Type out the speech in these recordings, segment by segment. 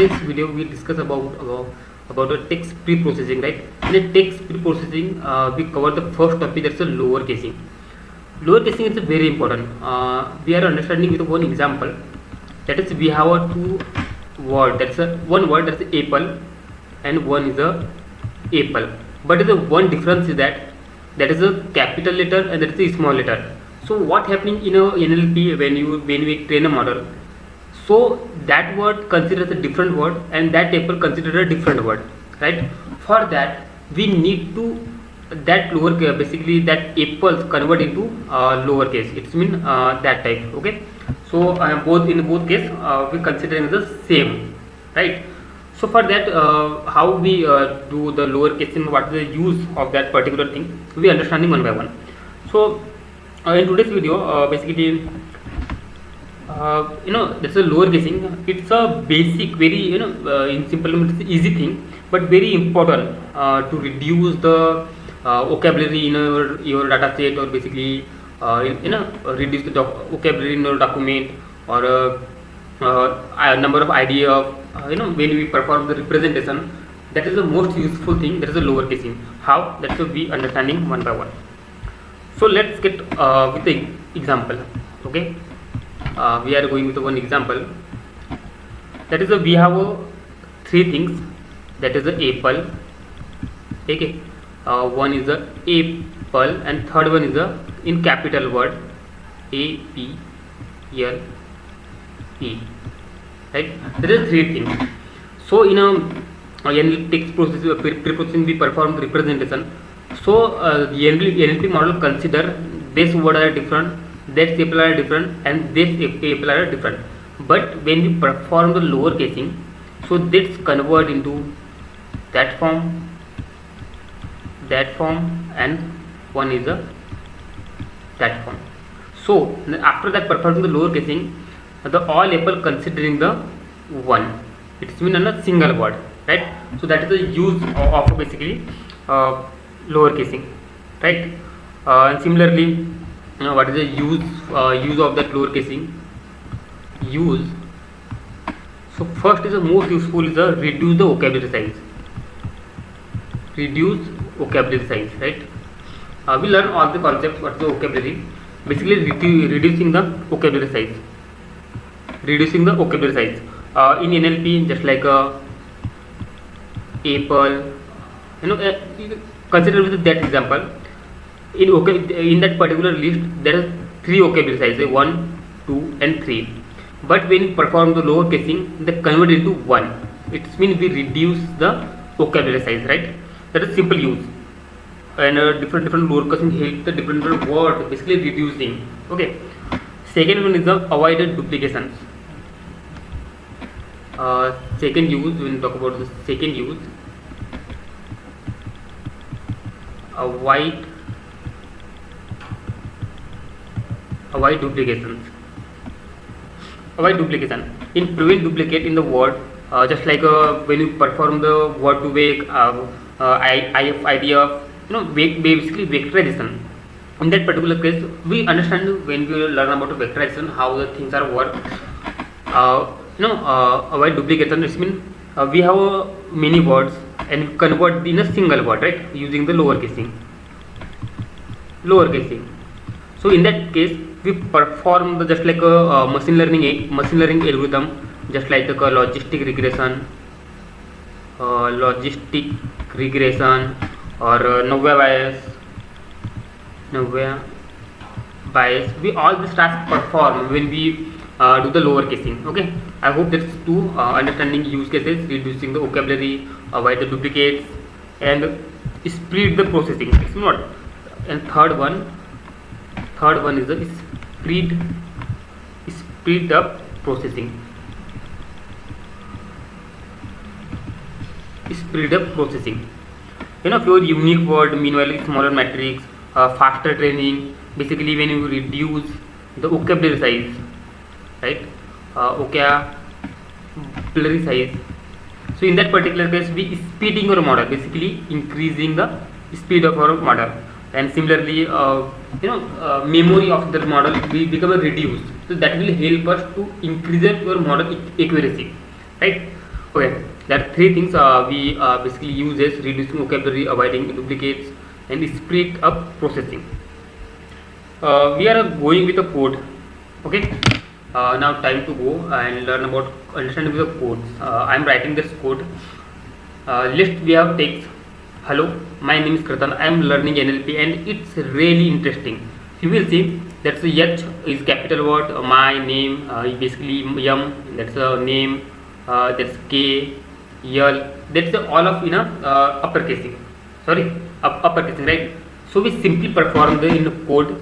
This video we discuss about a text pre-processing, right? In the text pre-processing, we cover the first topic, that's a lower casing. Lower casing is very important. We are understanding with one example. That is, we have a two word. That's a one word, that's apple, and one is a apple. But the one difference is that is a capital letter and that is a small letter. So what happening in a NLP when we train a model? So that word considers a different word and that apple considered a different word, right? For that we need to that lower basically that apples convert into lowercase. It's mean that type. Okay. So both in both case we considering the same, right? So for that how we do the lowercase and what is the use of that particular thing, we understanding one by one. So in today's video basically that's a lower casing. It's a basic, very in simple terms, it's an easy thing, but very important to reduce the vocabulary in your data set, or basically reduce the vocabulary in your document, or a number of idea of when we perform the representation. That is the most useful thing. That is a lower casing. How? That's what we understanding one by one. So let's get with the example. Okay. We are going with one example. That is we have three things. That is the apple. Okay. One is the apple and third one is the in capital word APLE. Right. There is three things. So in a text pre-processing we perform the representation. So the NLP model consider this word are different, that apple are different, and this apple are different. But when we perform the lower casing, so this convert into that form, and one is that form. So after that performing the lower casing, the all apple considering the one. It's mean a single word, right? So that is the use of basically lower casing, right? And similarly, what is the use of that lower casing? Use. So first is the most useful is the reduce the vocabulary size. Reduce vocabulary size, right? We learn all the concepts. What is the vocabulary? Basically reducing the vocabulary size. Reducing the vocabulary size. In NLP, just like apple, consider with that example. In that particular list, there are three vocabulary sizes, 1, 2, and 3. But when you perform the lower casing, they convert into 1. It means we reduce the vocabulary size, right? That is simple use. And different lower casing help the different word, basically reducing. Okay. Second one is the avoided duplications. Second use, when we talk about the second use, avoid duplications. Avoid duplication. In prevent duplicate in the word, just like when you perform the word to wake idea of basically vectorization. In that particular case, we understand when we learn about vectorization how the things are work. Avoid duplication. It means we have many words and convert in a single word, right? Using the lower casing. So in that case, we perform the just like a machine learning algorithm, just like the logistic regression, or Nowhere bias. We all this task perform when we do the lower casing. Okay. I hope that's two understanding use cases: reducing the vocabulary, avoid the duplicates, and speed the processing. It's not. And third one is the speed up processing. Speed up processing. Pure unique word, meanwhile smaller matrix, faster training. Basically, when you reduce the vocabulary size, right? Vocabulary size. So in that particular case, we speeding your model, basically increasing the speed of our model. And similarly, memory of the model will become reduced. So that will help us to increase your model accuracy, right? Okay, there are three things we basically use as reducing vocabulary, avoiding duplicates, and speed up processing. We are going with a code. Okay, now time to go and learn about understanding the codes. I am writing this code. List we have text. Hello, my name is Kratan. I am learning NLP and it's really interesting. You will see that's the H is capital word. My name basically M. That's a name. That's K, L. That's all of uppercasing. Sorry, uppercasing, right? So we simply perform the in code.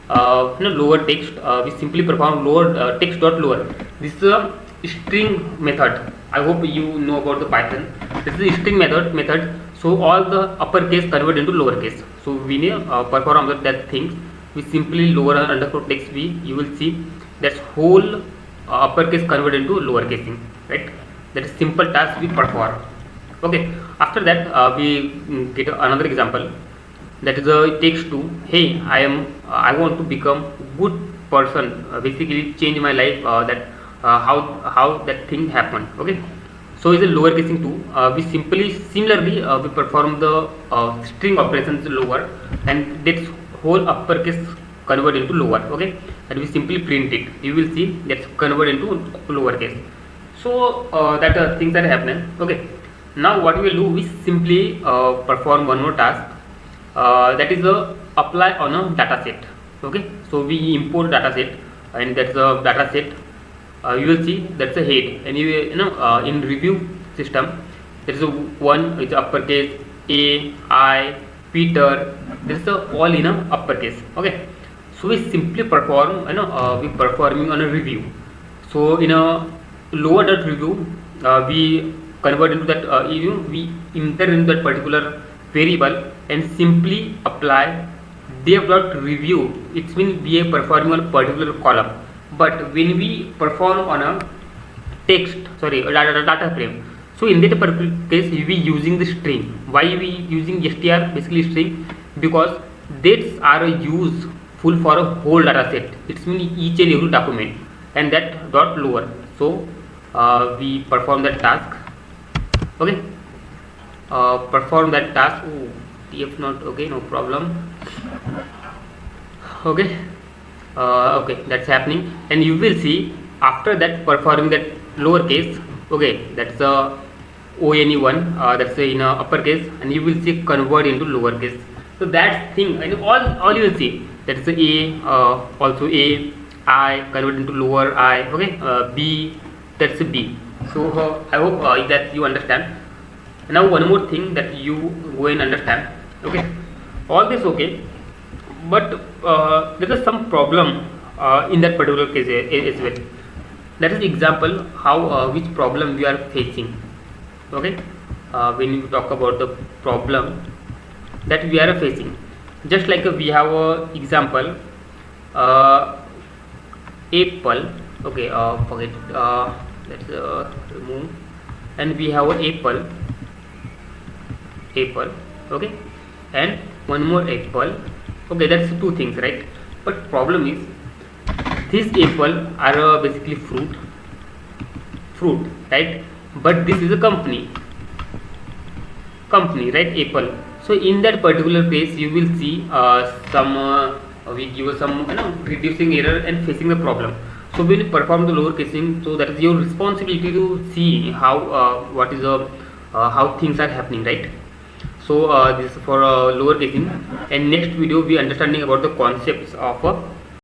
Lower text. We simply perform lower text dot lower. This is a string method. I hope you know about the Python. This is a string method. So all the uppercase convert into lowercase. So we need perform that things. We simply lower underscore text. You will see that's whole uppercase convert into lowercasing, right? That is simple task we perform. Okay. After that we get another example. That is it takes to hey I want to become good person, basically change my life, how that thing happened. Okay, so is a lowercasing too. We similarly we perform the string operations lower, and that's whole uppercase convert into lower. Okay, and we simply print it. You will see that's convert into lowercase. So that things are happening. Okay, now what we will do, we simply perform one more task. That is apply on a data set. Okay, so we import data set, and that's a data set. You will see that's a head, and in review system there is a one is uppercase A, I, Peter. This is all in a uppercase. Okay, so we simply perform we performing on a review. So in a lower dot review we convert into that we enter in that particular variable and simply apply dev.review. It means we are performing on a particular column, but when we perform on a data frame, so in that particular case we using the string. Why we using str, basically string? Because dates are useful for a whole data set. It means each and every document, and that dot lower. So we perform that task. Okay, perform that task. Oh, if not, okay, no problem. Okay, okay, that's happening, and you will see after that performing that lowercase. Okay, that's a one, that's in uppercase, and you will see convert into lowercase. So that thing, and all you will see that's a also a I convert into lower I. Okay, B, that's a B. So I hope that you understand. Now one more thing that you go and understand. Okay, all this okay, but there is some problem in that particular case as well. That is example how which problem we are facing. Okay, when you talk about the problem that we are facing, just like we have a example apple. Okay, forget let's remove, and we have an apple. Okay, and one more apple. Okay, that's two things, right? But problem is this apple are basically fruit, right? But this is a company, right? Apple. So in that particular case you will see some we give some reducing error and facing the problem. So when you perform the lowercasing, so that is your responsibility to see how what is how things are happening, right? So this is for lowercasing, and next video we understanding about the concepts of